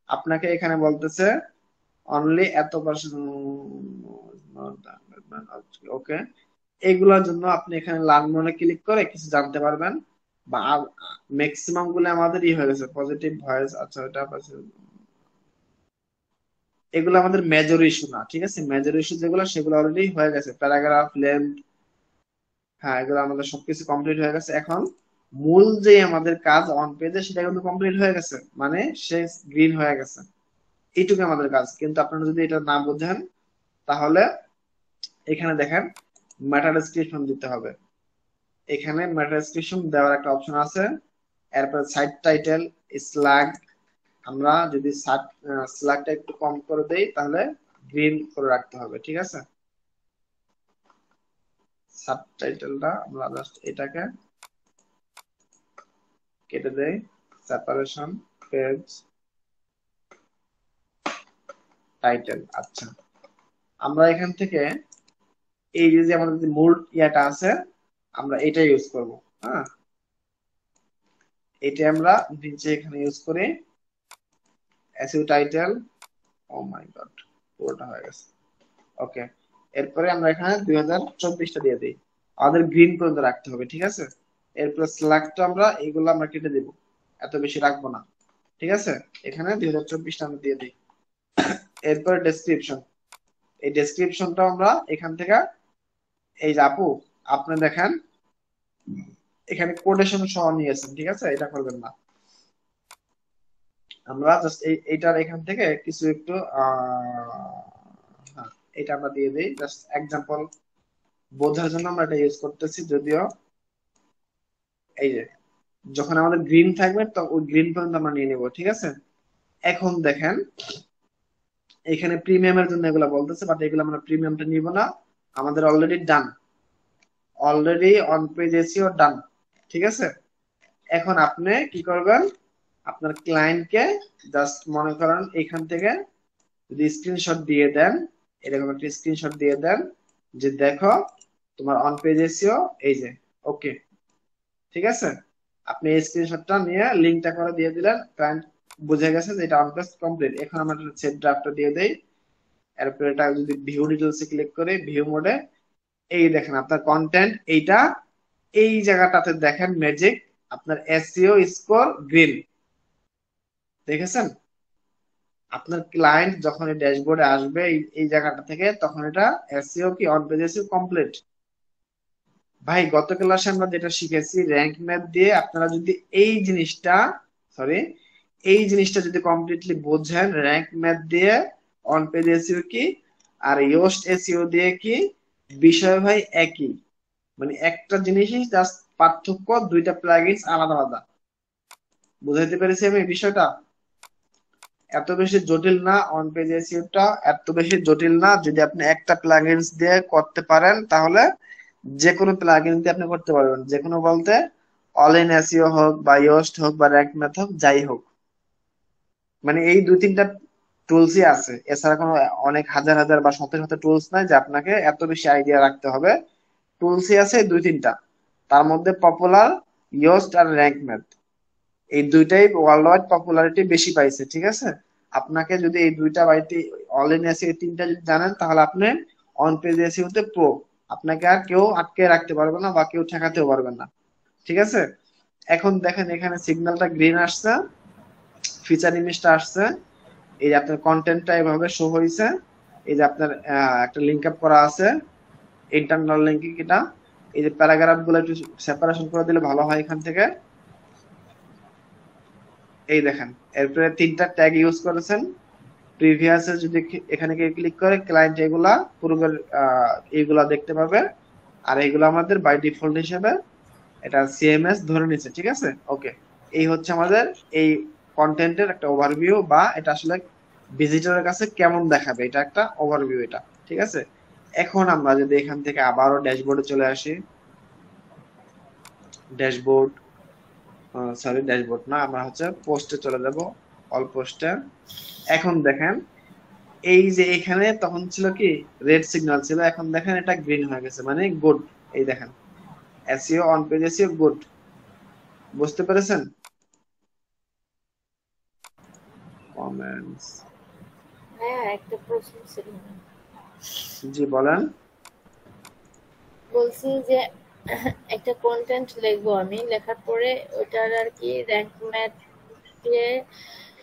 আপনাকে এখানে বলতেছে অনলি এত পার্সেন্ট, ওকে। এগুলোর জন্য আপনি এখানে লার্ন মোডে ক্লিক করে কিছু জানতে পারবেন, বা ম্যাক্সিমাম গুলো আমাদের হয়ে গেছে পজিটিভ ভয়েস। আচ্ছা, এটা এগুলো আমাদের মেজর ইস্যু না, ঠিক আছে। মেজর ইস্যু যেগুলো সেগুলো অলরেডি হয়ে গেছে, প্যারাগ্রাফ লেন্থ, হ্যাঁ এগুলো আমাদের সবকিছু কমপ্লিট হয়ে গেছে। এখন মূল যে আমাদের কাজ অন পেজে সেটা কিন্তু কমপ্লিট হয়ে গেছে, মানে সে গ্রিন হয়ে গেছে, এইটুকু আমাদের কাজ। কিন্তু আপনারা যদি এটা না বোঝেন তাহলে এখানে দেখেন মেটা ডেসক্রিপশন দিতে হবে। এখানে মেটা ডেসক্রিপশন দেওয়ার একটা অপশন আছে। এরপর সাইট টাইটেল, স্ল্যাগ, আমরা যদি স্ল্যাগটা একটু কম করে দেই তাহলে গ্রিন করে রাখতে হবে, ঠিক আছে। সাবটাইটেলটা আমরা জাস্ট এটাকে কেটে দেই, সেপারেশন পেজ টাইটেল। আচ্ছা, আমরা এখান থেকে এই যে আমাদের যে মূল ইয়াটা আছে আমরা এটা ইউজ করব। হ্যাঁ, এটা আমরা নিচে এখানে ইউজ করি এসইও টাইটেল। ও মাই গড, পুরোটা হয়ে গেছে। ওকে, এরপরে আমরা এখানে 2024টা দিয়ে দিই, আমাদের গ্রিন পর্যন্ত রাখতে হবে, ঠিক আছে। এরপর স্ল্যাগটা আমরা এইগুলো আমরা কেটে দেব, এত বেশি রাখবো না, ঠিক আছে। এখানে 2024টা আমরা দিয়ে দিই। এরপর ডেসক্রিপশন, এই ডেসক্রিপশনটা আমরা এখান থেকে, এই যে আপু আপনি দেখেন এখানে কোটেশন সহ নিয়েছেন, ঠিক আছে, এটা করবেন না। আমরা জাস্ট এইটার এখান থেকে কিছু একটু হ্যাঁ, এটা আমরা দিয়ে দিই জাস্ট এক্সাম্পল বোঝার জন্য আমরা এটা ইউজ করতেছি। যদিও এই যে যখন আমাদের গ্রিন থাকবে তো ওই গ্রিন পর্যন্ত আমরা নিয়ে নিব, ঠিক আছে। এখন দেখেন এখানে প্রিমিয়ামের জন্য এগুলো বলতেছে, বাট এগুলো আমরা প্রিমিয়ামটা নিব না, আমাদের already done, already on page SEO done, ঠিক আছে। এখন আপনি কি করবেন, আপনার ক্লায়েন্টকে জাস্ট মনে করেন এখান থেকে যদি স্ক্রিনশট দিয়ে দেন, এরকম একটা স্ক্রিনশট দিয়ে দেন যে দেখো তোমার অন পেজ এসইও এই যে, ওকে, ঠিক আছে। আপনি এই স্ক্রিনশটটা নিয়ে লিংকটা করে দিয়ে দিলেন, ক্লায়েন্ট বুঝে গেছে যে এটা অন পেজ কমপ্লিট। এখন আমরা সেভ ড্রাফটটা দিয়ে দেই। এরপর এটা যদি ভিউ ডিটেইলসে ক্লিক করে ভিউ মোডে, এই দেখেন আপনার কন্টেন্ট এইটা, এই জায়গাটাতে দেখেন ম্যাজিক, আপনার এসইও স্কোর গ্রিন, দেখেছেন। আপনার ক্লায়েন্ট যখন এই ড্যাশবোর্ডে আসবে এই জায়গাটা থেকে, তখন এটা এসইও কি অন পেজ এসইও কমপ্লিট। ভাই গত ক্লাসে আমরা যেটা শিখেছি র্যাঙ্ক ম্যাথ দিয়ে, আপনারা যদি এই জিনিসটা, সরি, এই জিনিসটা যদি কমপ্লিটলি বোঝেন, র্যাঙ্ক ম্যাথ দিয়ে অন পেজ এসইও কি আর ইয়োস্ট এসইও দিয়ে কি, বিষয় ভাই একই, মানে একটা জিনিসই, জাস্ট পার্থক্য দুইটা প্লাগইনস আলাদা আলাদা। বুঝাইতে পেরেছি আমি এই বিষয়টা? এত বেশি জটিল না, অন পেজ এসইওটা এত বেশি জটিল না। যদি আপনি একটা প্লাগইনস দিয়ে করতে পারেন তাহলে যে কোনো প্লাগইন দিয়ে আপনি করতে পারবেন, যে কোনো বলতে অল ইন এসইও হোক বা ইয়োস্ট হোক বা র্যাঙ্ক ম্যাথ হোক, যাই হোক, মানে এই দুই তিনটা টুলসই আছে, এছাড়া কোনো অনেক হাজার হাজার বা শত শত টুলস নাই যে আপনাকে এত বেশি আইডিয়া রাখতে হবে। টুলসই আছে দুই তিনটা, তার মধ্যে পপুলার ইয়োস্ট আর র্যাঙ্ক ম্যাথ, এই দুইটাই ওয়ার্ল্ড ওয়াইড পপুলারিটি বেশি পাইছে, ঠিক আছে। আপনাকে যদি এই দুইটা বাড়িতে অল ইন এসইও তিনটা যদি জানেন তাহলে আপনি অন পেজ এসইও তে প্রো, আপনাকে আর কেউ আটকে রাখতে পারবে না বা কেউ ঠেকাতেও পারবে না, ঠিক আছে। এখন দেখেন এখানে সিগন্যালটা গ্রিন আসছে, ফিচার ইমেজটা আসছে, এই যে আপনার কন্টেন্টটা এভাবে শো হয়েছে, এই যে আপনার একটা লিঙ্ক আপ করা আছে ইন্টারনাল লিঙ্কিং, এটা এই যে প্যারাগ্রাফ গুলো একটু সেপারেশন করে দিলে ভালো হয় এখান থেকে। এই দেখেন এরপরে তিনটা ট্যাগ ইউজ করেছেন। প্রিভিয়াসে যদি এখানে ক্লিক করে ক্লায়েন্ট এগুলা পূর্বের এইগুলা দেখতে পাবে, আর এইগুলো আমাদের বাই ডিফল্ট হিসেবে এটা সিএমএস ধরে নিচ্ছে, ঠিক আছে। ওকে, এই হচ্ছে আমাদের এই কন্টেন্টের একটা ওভারভিউ, বা এটা আসলে ভিজিটরের কাছে কেমন দেখাবে, এটা একটা ওভারভিউ এটা, ঠিক আছে। এখন আমরা যদি এখান থেকে আবারও ড্যাশবোর্ডে চলে আসি, ড্যাশবোর্ড, সরি ড্যাশবোর্ড না, আমরা হচ্ছে পোস্টে চলে যাব, অল পোস্টে। এখন দেখেন এই যে এখানে তখন ছিল কি রেড সিগন্যাল ছিল, এখন দেখেন এটা গ্রিন হয়ে গেছে, মানে গুড। এই দেখেন SEO on page SEO good. বুঝতে পেরেছেন? কমেন্টস, হ্যাঁ, একটা প্রশ্ন ছিল। জি বলেন। বলছি যে একটা কন্টেন্ট লিখবো আমি, লেখার পরে ওটার আর কি র্যাঙ্ক ম্যাথ দিয়ে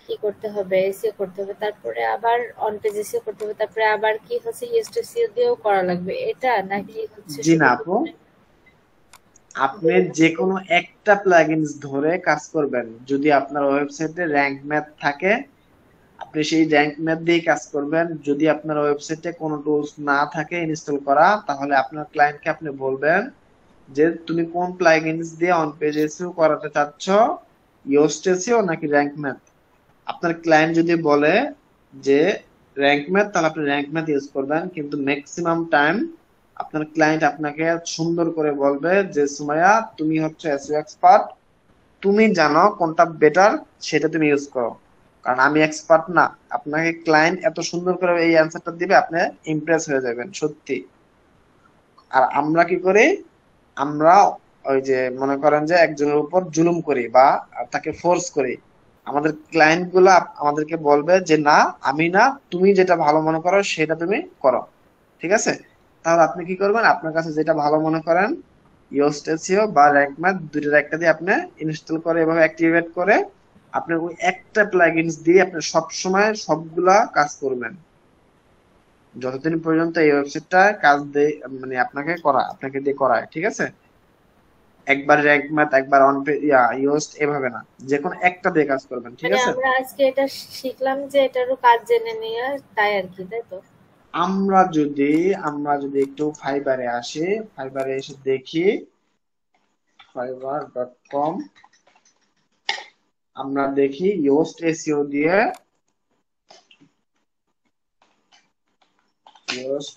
কি করতে হবে, এসইও করতে হবে, তারপরে আবার অন পেজ এসইও করতে হবে, তারপরে আবার কি হচ্ছে ইএসটিসিও দিয়েও করা লাগবে, এটা নাকি হচ্ছে জি না শুধু আপু, আপনি যে কোনো একটা প্লাগইনস ধরে কাজ করবেন। যদি আপনার ওয়েবসাইটে র্যাঙ্ক ম্যাথ থাকে, আপনি সেই র্যাঙ্ক ম্যাথ দিয়ে কাজ করবেন। যদি আপনার ওয়েবসাইটে কোনো টুলস না থাকে ইনস্টল করা, তাহলে আপনার ক্লায়েন্টকে আপনি বলবেন যে তুমি কোন প্লাগইনস দিয়ে অন পেজ এসইও করাতে চাচ্ছ, ইয়োস্ট এসইও নাকি র্যাঙ্ক ম্যাথ। আপনার ক্লায়েন্ট যদি বলে যে র্যাঙ্ক ম্যাথ, তাহলে আপনি র্যাঙ্ক ম্যাথ ইউজ করবেন। কিন্তু ম্যাক্সিমাম টাইম আপনার ক্লায়েন্ট আপনাকে সুন্দর করে বলবে যে সুমাইয়া তুমি হচ্ছে এসইও এক্সপার্ট, তুমি জানো কোনটা বেটার, সেটা তুমি ইউজ করো, কারণ আমি এক্সপার্ট না। আপনাকে ক্লায়েন্ট এত সুন্দর করে এই অ্যান্সারটা দিবে, আপনি ইমপ্রেস হয়ে যাবেন সত্যি। আর আমরা কি করি, আমরা ওই যে মনে করেন যে একজনের উপর জুলুম করি বা তাকে ফোর্স করি। আমাদের ক্লায়েন্ট গুলা আমাদেরকে বলবে যে না, আমি না, তুমি যেটা ভালো মনে করো সেটা তুমি করো। ঠিক আছে? তাহলে আপনি কি করবেন, আপনার কাছে যেটা ভালো মনে করেন, ইয়োস্ট এসইও বা র্যাঙ্ক ম্যাথ দুইটার একটা দিয়ে আপনি ইনস্টল করে এভাবে অ্যাক্টিভেট করে আপনি ওই একটা প্লাগইনস দিয়ে আপনি সব সময় সবগুলা কাজ করবেন, যতদিন পর্যন্ত এই ওয়েবসাইটটা কাজ দেয়, মানে আপনাকে দিয়ে করায়। ঠিক আছে? একবার র্যাঙ্ক ম্যাথ একবার অন ইয়োস্ট এভাবে না, যে কোনো একটা দিয়ে কাজ করবেন। ঠিক মানে আছে? আমরা আজকে এটা শিখলাম যে এটারও কাজ জেনে নিয়ে তাই আর কি, তাই তো? আমরা যদি একটু ফাইবারে আসি, ফাইবারে এসে দেখি fiverr.com, আমরা দেখি ইয়োস্ট এসইও দিয়ে, ইয়োস্ট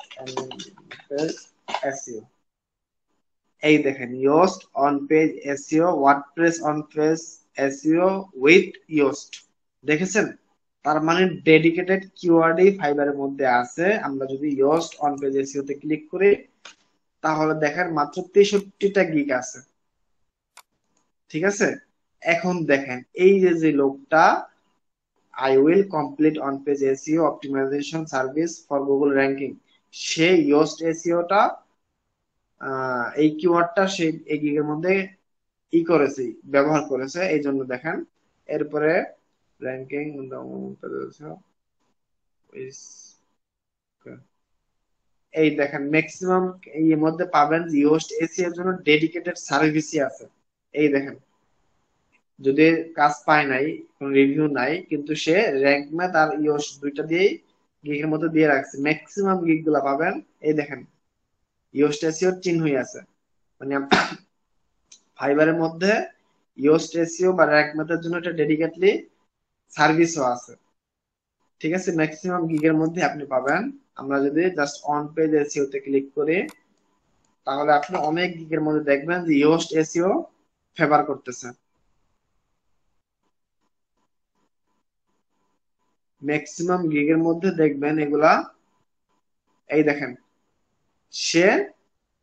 এসইও, এই দেখেন Yoast on page SEO, WordPress on page SEO with Yoast. দেখেছেন? তার মানে ডেডিকেটেড কিওয়ার্ডই ফাইবারের মধ্যে আছে। আমরা যদি ইয়োস্ট অন পেজ এসইও তে ক্লিক করি, তাহলে দেখেন মাত্র 63টা গিগ আছে। ঠিক আছে? এখন দেখেন এই যে যে লোকটা I will complete on page SEO optimisation service for Google ranking, সে ইয়োস্ট এসইওটা, এই কিওয়ার্ডটা সে এই গিগের মধ্যে করেছে, ব্যবহার করেছে। এই জন্য দেখেন এরপরে র্যাঙ্কিং, এই দেখেন ম্যাক্সিমাম এর মধ্যে পাবেন ইয়োস্ট এসি এর জন্য ডেডিকেটেড সার্ভিসই আছে। এই দেখেন, যদি কাজ পায় নাই, কোনো রিভিউ নাই, কিন্তু সে র্যাঙ্ক ম্যাথ আর ইয়োস্ট দুইটা দিয়েই গিগের মধ্যে দিয়ে রাখছে। ম্যাক্সিমাম গিগ গুলা পাবেন এই দেখেন ইয়োস্ট এসিওর চিহ্নই আছে। মানে ফাইবারের মধ্যে ইয়োস্ট এসইও বা র্যাঙ্ক ম্যাথের জন্য একটা ডেডিকেটলি সার্ভিসও আছে। ঠিক আছে? ম্যাক্সিমাম গিগের মধ্যে আপনি পাবেন। আমরা যদি জাস্ট অন পেজ এসইও তে ক্লিক করি, তাহলে আপনি অনেক গিগের মধ্যে দেখবেন যে ইয়োস্ট এসইও ফেভার করতেছে। ম্যাক্সিমাম গিগের মধ্যে দেখবেন এগুলা। এই দেখেন সে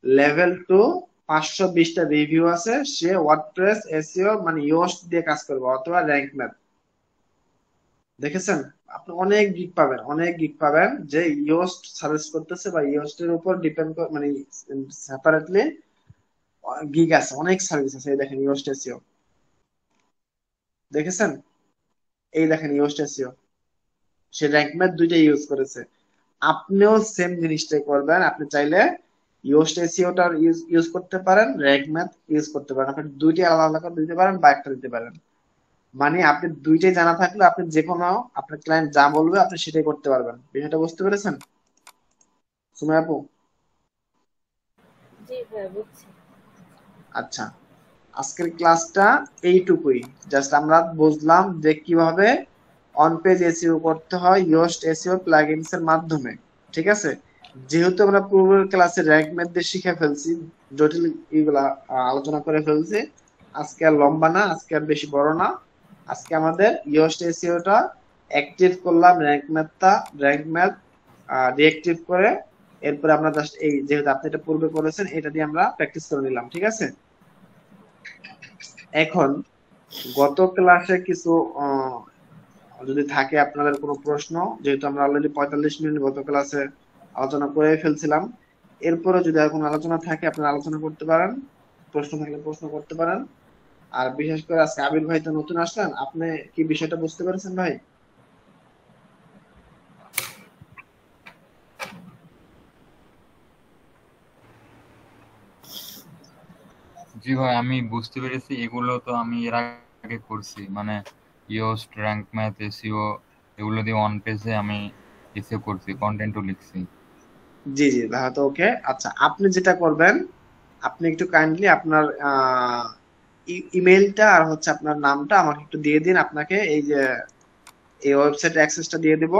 লেভেল 2 520টা রিভিউ আছে, সে ওয়ার্ডপ্রেস এসইও মানে ইয়োস্ট দিয়ে কাজ করবে অথবা র্যাঙ্ক ম্যাথ। দেখেছেন? আপনি অনেক গিগ পাবেন, অনেক গিগ পাবেন যে ইয়োস্ট সাজেস্ট করতেছে বা ইয়োস্ট এর উপর ডিপেন্ড করে, মানে সেপারেটলি গিগ আছে, অনেক সার্ভিস আছে। এই দেখেন ইয়োস্ট এসইও, দেখেছেন? এই দেখেন ইয়োস্ট এসইও, সে র্যাঙ্ক ম্যাথ দুইটা ইউজ করেছে। আপনিও সেম জিনিসটাই করবেন। আপনি চাইলে ইয়োস্ট এসইওটা ইউজ করতে পারেন, র্যাঙ্ক ম্যাথ ইউজ করতে পারেন। আপনি দুইটাই আলাদা আলাদা করে দিতে পারেন বা একটা দিতে পারেন। মানে আপনি দুইটাই জানা থাকলে আপনি যে কোনো, আপনার ক্লায়েন্ট যা বলবে আপনি সেটাই করতে পারবেন। বিষয়টা বুঝতে পেরেছেন সুমাই আপু? জি ভাই, বুঝছি। আচ্ছা, আজকের ক্লাসটা এইটুকুই। জাস্ট আমরা বুঝলাম যে কিভাবে অন পেজ এসইও করতে হয় ইয়োস্ট এসইও প্লাগইনস এর মাধ্যমে। ঠিক আছে? যেহেতু আমরা পূর্বের ক্লাসে র্যাঙ্ক ম্যাথ দিয়ে শিখে ফেলছি, জটিল এগুলা আলোচনা করে ফেলছি, আজকে আর লম্বা না, আজকে আর বেশি বড় না। আজকে আমাদের ইয়োস্ট এসইওটা অ্যাক্টিভ করলাম র্যাঙ্ক ম্যাথ ডিঅ্যাক্টিভ করে এরপরে আমরা জাস্ট এই যেহেতু আপনি এটা পূর্বে করেছেন এটা দিয়ে আমরা প্র্যাকটিস করে নিলাম, ঠিক আছে। এখন গত ক্লাসে কিছু যদি থাকে আপনাদের কোনো প্রশ্ন, যেহেতু আমরা অলরেডি 45 মিনিট গত ক্লাসে আলোচনা করে ফেলছিলাম, এরপরে যদি আর কোনো আলোচনা থাকে আপনারা আলোচনা করতে পারেন, প্রশ্ন থাকলে প্রশ্ন করতে পারেন। আর বিশেষ করে আজকে আবির ভাই তো নতুন আসলেন, আপনি কি বিষয়টা বুঝতে পেরেছেন ভাই? জি ভাই, আমি বুঝতে পেরেছি। এগুলো তো আমি এর আগে করছি, মানে ইয়োস্ট, র্যাঙ্ক ম্যাথ, এসইও, এগুলো দিয়ে অন পেজে আমি এসে করছি, কন্টেন্টও লিখছি। জি জি, তাহলে তো ওকে। আচ্ছা, আপনি যেটা করবেন, আপনি একটু কাইন্ডলি আপনার ইমেলটা আর হচ্ছে আপনার নামটা আমাকে একটু দিয়ে দিন। আপনাকে এই যে এই ওয়েবসাইট অ্যাক্সেসটা দিয়ে দিব,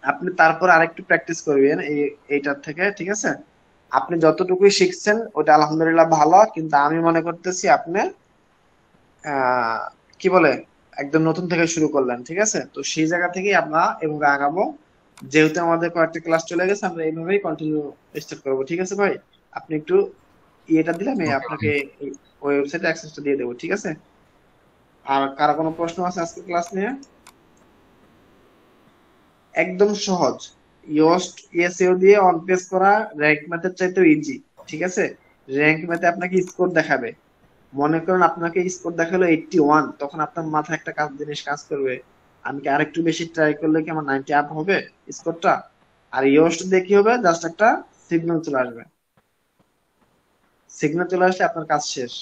আপনি তারপর আরেকটু প্র্যাকটিস করবেন এইটার থেকে, ঠিক আছে। আপনি যতটুকুই শিখছেন ওটা আলহামদুলিল্লাহ ভালো, কিন্তু আমি মনে করতেছি আপনি আহ কি বলে একদম নতুন থেকে শুরু করলেন, ঠিক আছে। তো সেই জায়গা থেকেই আমরা এভাবে আগাবো। যেহেতু আমাদের কয়েকটা ক্লাস চলে গেছে, আমরা এইভাবেই কন্টিনিউ স্টার্ট করবো, ঠিক আছে ভাই। আপনি একটু ইয়েটা দিলে আমি ওকে ভাই। আপনাকে ওয়েবসাইটে অ্যাক্সেসটা দিয়ে দেবো, ঠিক আছে। আর কারো কোনো প্রশ্ন আছে আজকে ক্লাস নিয়ে? একদম সহজ। ইয়োস্ট এসইও দিয়ে অন পেজ করা র‍্যাঙ্ক ম্যাথের চাইতেও ইজি, ঠিক আছে। র‍্যাঙ্ক ম্যাথে আপনাকে স্কোর দেখাবে। মনে করেন আপনাকে স্কোর দেখালো 81, তখন আপনার মাথায় একটা জিনিস কাজ করবে, আমি কি আরেকটু বেশি ট্রাই করলে কি আমার 90 আপ হবে স্কোরটা। আর ইয়োস্ট দিয়ে কি হবে, জাস্ট একটা সিগন্যাল চলে আসবে, সিগন্যাল চলে আসলে আপনার কাজ শেষ।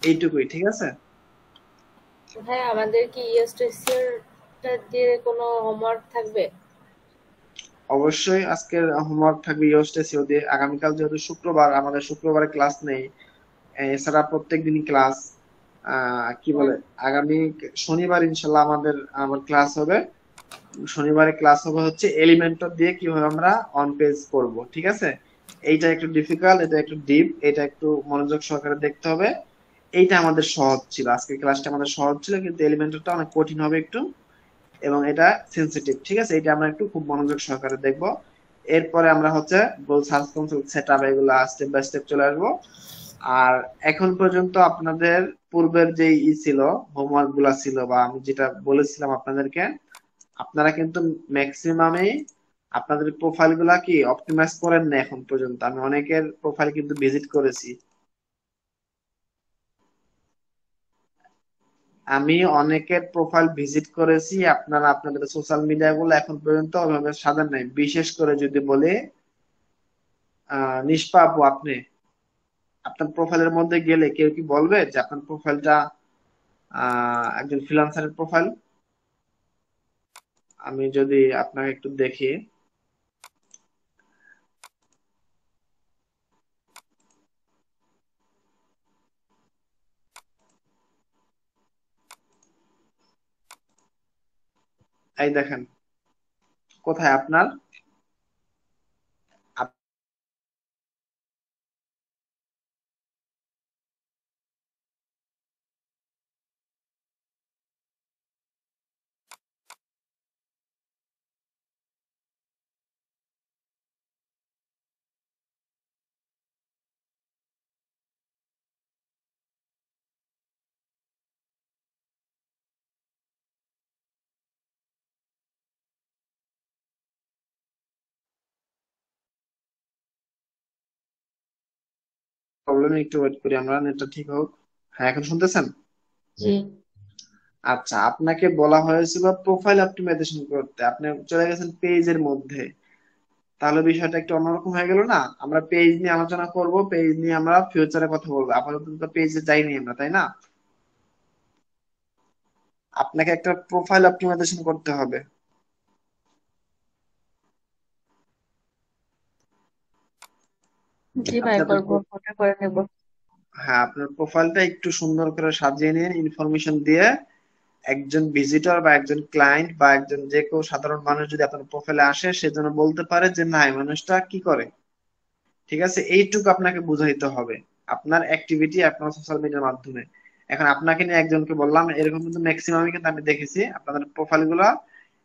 এইটুকুই, ঠিক আছে। হ্যাঁ, আমাদের কি ইউএসটিসির দিয়ে কোনো হোমওয়ার্ক থাকবে? অবশ্যই আজকের হোমওয়ার্ক থাকবে ইয়োস্ট এসইও দিয়ে। আগামীকাল যেহেতু শুক্রবার, আমাদের শুক্রবারে ক্লাস নেই, এছাড়া প্রত্যেক দিনই ক্লাস। কি বলে, আগামী শনিবার ইনশাল্লাহ আমাদের আবার ক্লাস হবে। শনিবারে ক্লাস হবে হচ্ছে এলিমেন্টর দিয়ে কিভাবে আমরা অন পেজ করব, ঠিক আছে। এইটা একটু ডিফিকাল্ট, এটা একটু ডিপ, এটা একটু মনোযোগ সহকারে দেখতে হবে। এইটা আমাদের সহজ ছিল, আজকের ক্লাসটা আমাদের সহজ ছিল, কিন্তু এলিমেন্টরটা অনেক কঠিন হবে একটু, এবং এটা সেন্সিটিভ, ঠিক আছে। এটা আমরা একটু খুব মনোযোগ সহকারে দেখবো। এরপরে আমরা হচ্ছে সার্চ কনসোল সেটআপ এগুলা স্টেপ বাই স্টেপ চলে আসবো। আর এখন পর্যন্ত আপনাদের পূর্বের যে ছিল, হোমওয়ার্ক গুলা ছিল, বা আমি যেটা বলেছিলাম আপনাদেরকে, আপনারা কিন্তু ম্যাক্সিমামই আপনাদের প্রোফাইল গুলা কি অপটিমাইজ করেন না এখন পর্যন্ত। আমি অনেকের প্রোফাইল কিন্তু ভিজিট করেছি, আপনারা আপনাদের সোশ্যাল মিডিয়া গুলো এখন পর্যন্ত ওইভাবে সাজান নাই। বিশেষ করে যদি বলে নিষ্পা আপু, আপনি আপনার প্রোফাইলের মধ্যে গেলে কেউ কি বলবে যে আপনার প্রোফাইলটা একজন ফ্রিল্যান্সারের প্রোফাইল? আমি যদি আপনাকে একটু দেখি, এই দেখেন কোথায় আপনার আপ- প্রবলেম, একটু ওয়েট করি আমরা, নেটটা ঠিক হোক। হ্যাঁ, এখন শুনতেছেন? জি। আচ্ছা, আপনাকে বলা হয়েছিল প্রোফাইল অপটিমাইজেশন করতে, আপনি চলে গেছেন পেজের মধ্যে। তাহলে বিষয়টা একটু অন্যরকম হয়ে গেল না। আমরা পেজ নিয়ে আলোচনা করব, পেজ নিয়ে আমরা ফিউচারে কথা বলবো, আপাতত তো পেজে যাইনি আমরা, তাই না। আপনাকে একটা প্রোফাইল অপটিমাইজেশন করতে হবে। জি ভাই, আপনি আপনার করবো, ওটা করে নেব। হ্যাঁ, আপনার প্রোফাইলটা একটু সুন্দর করে সাজিয়ে নিন ইনফরমেশন দিয়ে। একজন ভিজিটর বা একজন ক্লায়েন্ট বা একজন যে কেউ সাধারণ মানুষ যদি আপনার প্রোফাইলে আসে, সে যেন বলতে পারে যে না, এই মানুষটা কি করে, ঠিক আছে। এইটুকু আপনাকে বুঝাইতে হবে আপনার অ্যাক্টিভিটি আপনার সোশ্যাল মিডিয়ার মাধ্যমে। এখন আপনাকে নিয়ে একজনকে বললাম, এরকম কিন্তু ম্যাক্সিমামই কিন্তু আমি দেখেছি আপনাদের প্রোফাইল গুলা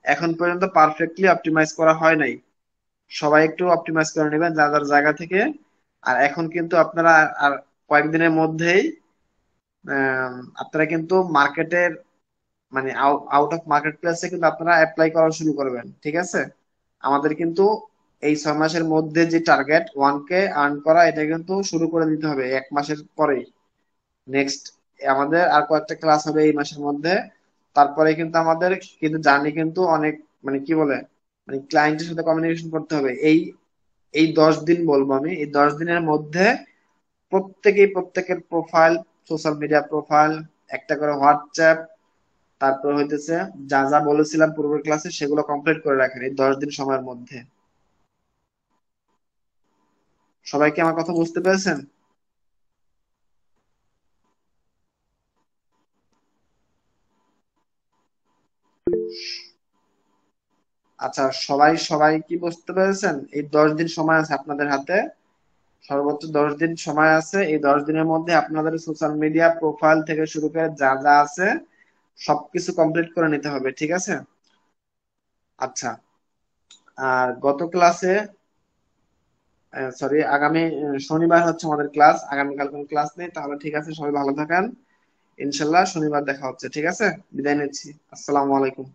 এখন পর্যন্ত পারফেক্টলি অপটিমাইজ করা হয় নাই। সবাই একটু অপটিমাইজ করে নেবেন যার যার জায়গা থেকে। আর এখন কিন্তু আপনারা আর কয়েকদিনের মধ্যেই আপনারা কিন্তু মার্কেটের মানে আউট অফ মার্কেট প্লেসে কিন্তু আপনারা অ্যাপ্লাই করা শুরু করবেন, ঠিক আছে? আমাদের কিন্তু এই 6 মাসের মধ্যে যে টার্গেট 1K আর্ন করা, এটা কিন্তু শুরু করে দিতে হবে 1 মাসের পরেই। নেক্সট আমাদের আর কয়েকটা ক্লাস হবে এই মাসের মধ্যে। তারপরে কিন্তু আমাদের কিন্তু জার্নি কিন্তু অনেক মানে কি বলে মানে ক্লায়েন্টের সাথে কমিউনিকেশন করতে হবে। এই এই 10 দিন বলবো আমি, এই 10 দিনের মধ্যে প্রত্যেকের প্রোফাইল, সোশ্যাল মিডিয়া প্রোফাইল, একটা করে হোয়াটসঅ্যাপ, তারপর হইতেছে যা যা বলেছিলাম পূর্বের ক্লাসে সেগুলো কমপ্লিট করে রাখেন এই 10 দিন সময়ের মধ্যে। সবাই কি আমার কথা বুঝতে পেরেছেন? আচ্ছা, সবাই সবাই কি বুঝতে পেরেছেন? এই 10 দিন সময় আছে আপনাদের হাতে, সর্বোচ্চ 10 দিন সময় আছে। এই 10 দিনের মধ্যে আপনাদের সোশ্যাল মিডিয়া প্রোফাইল থেকে শুরু করে যা যা আছে সবকিছু কমপ্লিট করে নিতে হবে, ঠিক আছে? আচ্ছা, আর গত ক্লাসে সরি আগামী শনিবার হচ্ছে আমাদের ক্লাস, আগামীকাল কোনো ক্লাস নেই। তাহলে ঠিক আছে, সবাই ভালো থাকেন। ইনশাল্লাহ শনিবার দেখা হচ্ছে, ঠিক আছে? বিদায় নিচ্ছি। আসসালামু আলাইকুম।